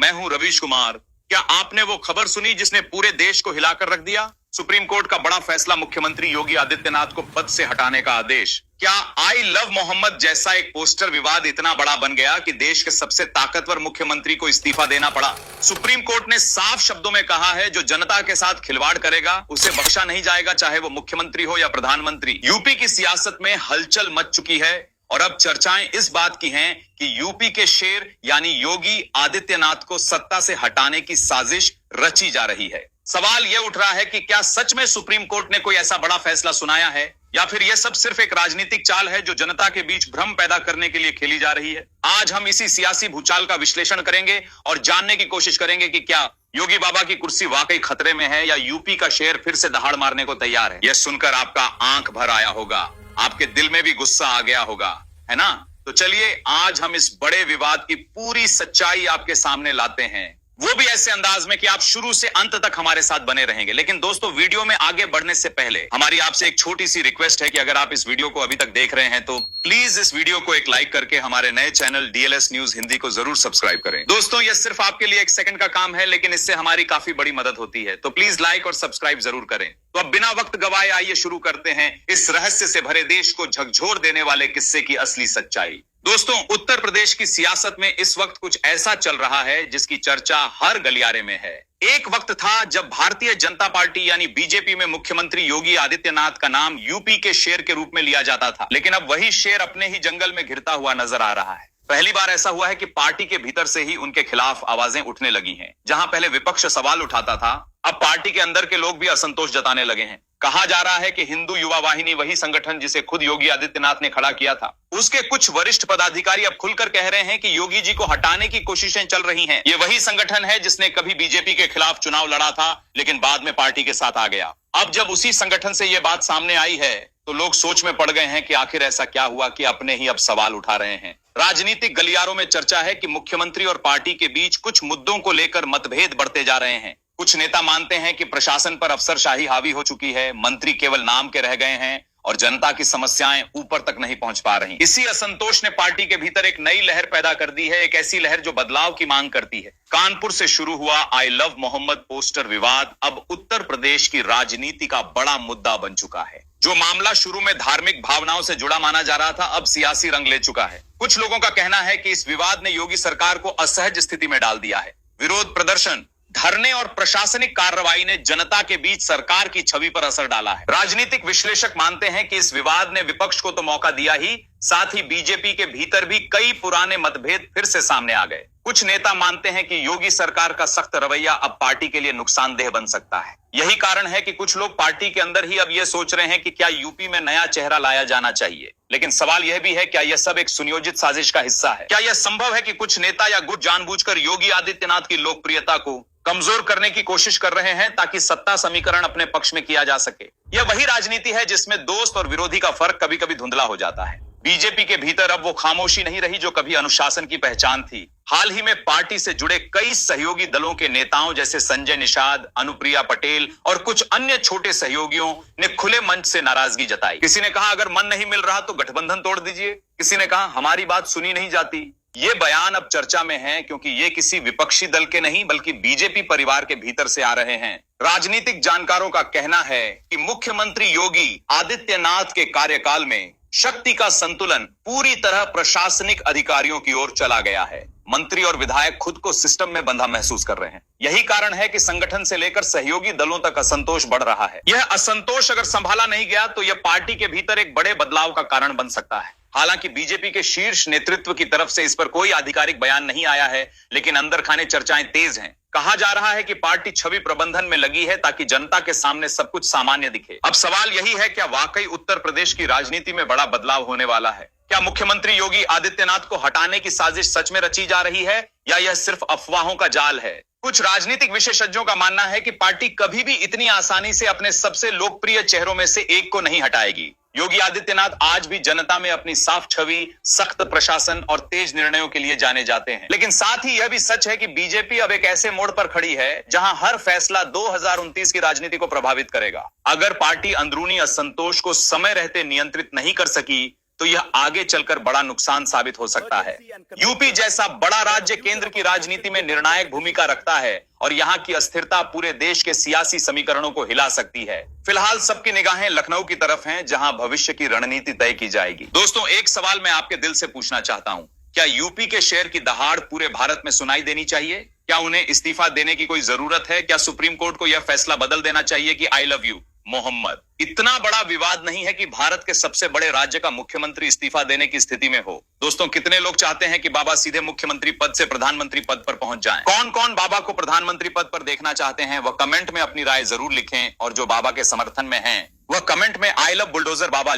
मैं हूं रवीश कुमार। क्या आपने वो खबर सुनी जिसने पूरे देश को हिलाकर रख दिया? सुप्रीम कोर्ट का बड़ा फैसला, मुख्यमंत्री योगी आदित्यनाथ को पद से हटाने का आदेश। क्या आई लव मोहम्मद जैसा एक पोस्टर विवाद इतना बड़ा बन गया कि देश के सबसे ताकतवर मुख्यमंत्री को इस्तीफा देना पड़ा? सुप्रीम कोर्ट ने साफ शब्दों में कहा है, जो जनता के साथ खिलवाड़ करेगा उसे बख्शा नहीं जाएगा, चाहे वो मुख्यमंत्री हो या प्रधानमंत्री। यूपी की सियासत में हलचल मच चुकी है और अब चर्चाएं इस बात की हैं कि यूपी के शेर यानी योगी आदित्यनाथ को सत्ता से हटाने की साजिश रची जा रही है। सवाल यह उठ रहा है कि क्या सच में सुप्रीम कोर्ट ने कोई ऐसा बड़ा फैसला सुनाया है या फिर यह सब सिर्फ एक राजनीतिक चाल है जो जनता के बीच भ्रम पैदा करने के लिए खेली जा रही है। आज हम इसी सियासी भूचाल का विश्लेषण करेंगे और जानने की कोशिश करेंगे कि क्या योगी बाबा की कुर्सी वाकई खतरे में है या यूपी का शेर फिर से दहाड़ मारने को तैयार है। यह सुनकर आपका आंख भर आया होगा, आपके दिल में भी गुस्सा आ गया होगा, है ना? तो चलिए आज हम इस बड़े विवाद की पूरी सच्चाई आपके सामने लाते हैं, वो भी ऐसे अंदाज में कि आप शुरू से अंत तक हमारे साथ बने रहेंगे। लेकिन दोस्तों, वीडियो में आगे बढ़ने से पहले हमारी आपसे एक छोटी सी रिक्वेस्ट है कि अगर आप इस वीडियो को अभी तक देख रहे हैं तो प्लीज इस वीडियो को एक लाइक करके हमारे नए चैनल डीएलएस न्यूज हिंदी को जरूर सब्सक्राइब करें। दोस्तों, यह सिर्फ आपके लिए एक सेकंड का काम है, लेकिन इससे हमारी काफी बड़ी मदद होती है, तो प्लीज लाइक और सब्सक्राइब जरूर करें। तो अब बिना वक्त गवाए आइए शुरू करते हैं इस रहस्य से भरे देश को झकझोर देने वाले किस्से की असली सच्चाई। दोस्तों, उत्तर प्रदेश की सियासत में इस वक्त कुछ ऐसा चल रहा है जिसकी चर्चा हर गलियारे में है। एक वक्त था जब भारतीय जनता पार्टी यानी बीजेपी में मुख्यमंत्री योगी आदित्यनाथ का नाम यूपी के शेर के रूप में लिया जाता था, लेकिन अब वही शेर अपने ही जंगल में घिरता हुआ नजर आ रहा है। पहली बार ऐसा हुआ है कि पार्टी के भीतर से ही उनके खिलाफ आवाजें उठने लगी हैं। जहां पहले विपक्ष सवाल उठाता था, अब पार्टी के अंदर के लोग भी असंतोष जताने लगे हैं। कहा जा रहा है कि हिंदू युवा वाहिनी, वही संगठन जिसे खुद योगी आदित्यनाथ ने खड़ा किया था, उसके कुछ वरिष्ठ पदाधिकारी अब खुलकर कह रहे हैं कि योगी जी को हटाने की कोशिशें चल रही हैं। ये वही संगठन है जिसने कभी बीजेपी के खिलाफ चुनाव लड़ा था लेकिन बाद में पार्टी के साथ आ गया। अब जब उसी संगठन से ये बात सामने आई है तो लोग सोच में पड़ गए हैं कि आखिर ऐसा क्या हुआ कि अपने ही अब सवाल उठा रहे हैं। राजनीतिक गलियारों में चर्चा है कि मुख्यमंत्री और पार्टी के बीच कुछ मुद्दों को लेकर मतभेद बढ़ते जा रहे हैं। कुछ नेता मानते हैं कि प्रशासन पर अफसरशाही हावी हो चुकी है, मंत्री केवल नाम के रह गए हैं और जनता की समस्याएं ऊपर तक नहीं पहुंच पा रही। इसी असंतोष ने पार्टी के भीतर एक नई लहर पैदा कर दी है, एक ऐसी लहर जो बदलाव की मांग करती है। कानपुर से शुरू हुआ आई लव मोहम्मद पोस्टर विवाद अब उत्तर प्रदेश की राजनीति का बड़ा मुद्दा बन चुका है। जो मामला शुरू में धार्मिक भावनाओं से जुड़ा माना जा रहा था, अब सियासी रंग ले चुका है। कुछ लोगों का कहना है कि इस विवाद ने योगी सरकार को असहज स्थिति में डाल दिया है। विरोध प्रदर्शन, धरने और प्रशासनिक कार्रवाई ने जनता के बीच सरकार की छवि पर असर डाला है। राजनीतिक विश्लेषक मानते हैं कि इस विवाद ने विपक्ष को तो मौका दिया ही, साथ ही बीजेपी के भीतर भी कई पुराने मतभेद फिर से सामने आ गए। कुछ नेता मानते हैं कि योगी सरकार का सख्त रवैया अब पार्टी के लिए नुकसानदेह बन सकता है। यही कारण है कि कुछ लोग पार्टी के अंदर ही अब यह सोच रहे हैं कि क्या यूपी में नया चेहरा लाया जाना चाहिए। लेकिन सवाल यह भी है, क्या यह सब एक सुनियोजित साजिश का हिस्सा है? क्या यह संभव है कि कुछ नेता या गुट जानबूझकर योगी आदित्यनाथ की लोकप्रियता को कमजोर करने की कोशिश कर रहे हैं ताकि सत्ता समीकरण अपने पक्ष में किया जा सके? यह वही राजनीति है जिसमें दोस्त और विरोधी का फर्क कभी कभी धुंधला हो जाता है। बीजेपी के भीतर अब वो खामोशी नहीं रही जो कभी अनुशासन की पहचान थी। हाल ही में पार्टी से जुड़े कई सहयोगी दलों के नेताओं जैसे संजय निषाद, अनुप्रिया पटेल और कुछ अन्य छोटे सहयोगियों ने खुले मंच से नाराजगी जताई। किसी ने कहा, अगर मन नहीं मिल रहा तो गठबंधन तोड़ दीजिए। किसी ने कहा, हमारी बात सुनी नहीं जाती। ये बयान अब चर्चा में है क्योंकि ये किसी विपक्षी दल के नहीं बल्कि बीजेपी परिवार के भीतर से आ रहे हैं। राजनीतिक जानकारों का कहना है कि मुख्यमंत्री योगी आदित्यनाथ के कार्यकाल में शक्ति का संतुलन पूरी तरह प्रशासनिक अधिकारियों की ओर चला गया है। मंत्री और विधायक खुद को सिस्टम में बंधा महसूस कर रहे हैं। यही कारण है कि संगठन से लेकर सहयोगी दलों तक असंतोष बढ़ रहा है। यह असंतोष अगर संभाला नहीं गया तो यह पार्टी के भीतर एक बड़े बदलाव का कारण बन सकता है। हालांकि बीजेपी के शीर्ष नेतृत्व की तरफ से इस पर कोई आधिकारिक बयान नहीं आया है, लेकिन अंदर खाने चर्चाएं तेज हैं। कहा जा रहा है कि पार्टी छवि प्रबंधन में लगी है ताकि जनता के सामने सब कुछ सामान्य दिखे। अब सवाल यही है, क्या वाकई उत्तर प्रदेश की राजनीति में बड़ा बदलाव होने वाला है? क्या मुख्यमंत्री योगी आदित्यनाथ को हटाने की साजिश सच में रची जा रही है या यह सिर्फ अफवाहों का जाल है? कुछ राजनीतिक विशेषज्ञों का मानना है कि पार्टी कभी भी इतनी आसानी से अपने सबसे लोकप्रिय चेहरों में से एक को नहीं हटाएगी। योगी आदित्यनाथ आज भी जनता में अपनी साफ छवि, सख्त प्रशासन और तेज निर्णयों के लिए जाने जाते हैं। लेकिन साथ ही यह भी सच है कि बीजेपी अब एक ऐसे मोड़ पर खड़ी है जहां हर फैसला 2029 की राजनीति को प्रभावित करेगा। अगर पार्टी अंदरूनी असंतोष को समय रहते नियंत्रित नहीं कर सकी तो यह आगे चलकर बड़ा नुकसान साबित हो सकता है। यूपी जैसा बड़ा राज्य केंद्र की राजनीति में निर्णायक भूमिका रखता है और यहाँ की अस्थिरता पूरे देश के सियासी समीकरणों को हिला सकती है। फिलहाल सबकी निगाहें लखनऊ की तरफ हैं, जहां भविष्य की रणनीति तय की जाएगी। दोस्तों, एक सवाल मैं आपके दिल से पूछना चाहता हूं, क्या यूपी के शेर की दहाड़ पूरे भारत में सुनाई देनी चाहिए? क्या उन्हें इस्तीफा देने की कोई जरूरत है? क्या सुप्रीम कोर्ट को यह फैसला बदल देना चाहिए कि आई लव यू मोहम्मद? इतना बड़ा विवाद नहीं है कि भारत के सबसे बड़े राज्य का मुख्यमंत्री इस्तीफा देने की स्थिति में हो। दोस्तों, कितने लोग चाहते हैं कि बाबा सीधे मुख्यमंत्री पद से प्रधानमंत्री पद पर पहुंच जाएं? कौन कौन बाबा को प्रधानमंत्री पद पर देखना चाहते हैं, वह कमेंट में अपनी राय जरूर लिखें, और जो बाबा के समर्थन में हैं, वह कमेंट में आई लव बुलडोजर बाबा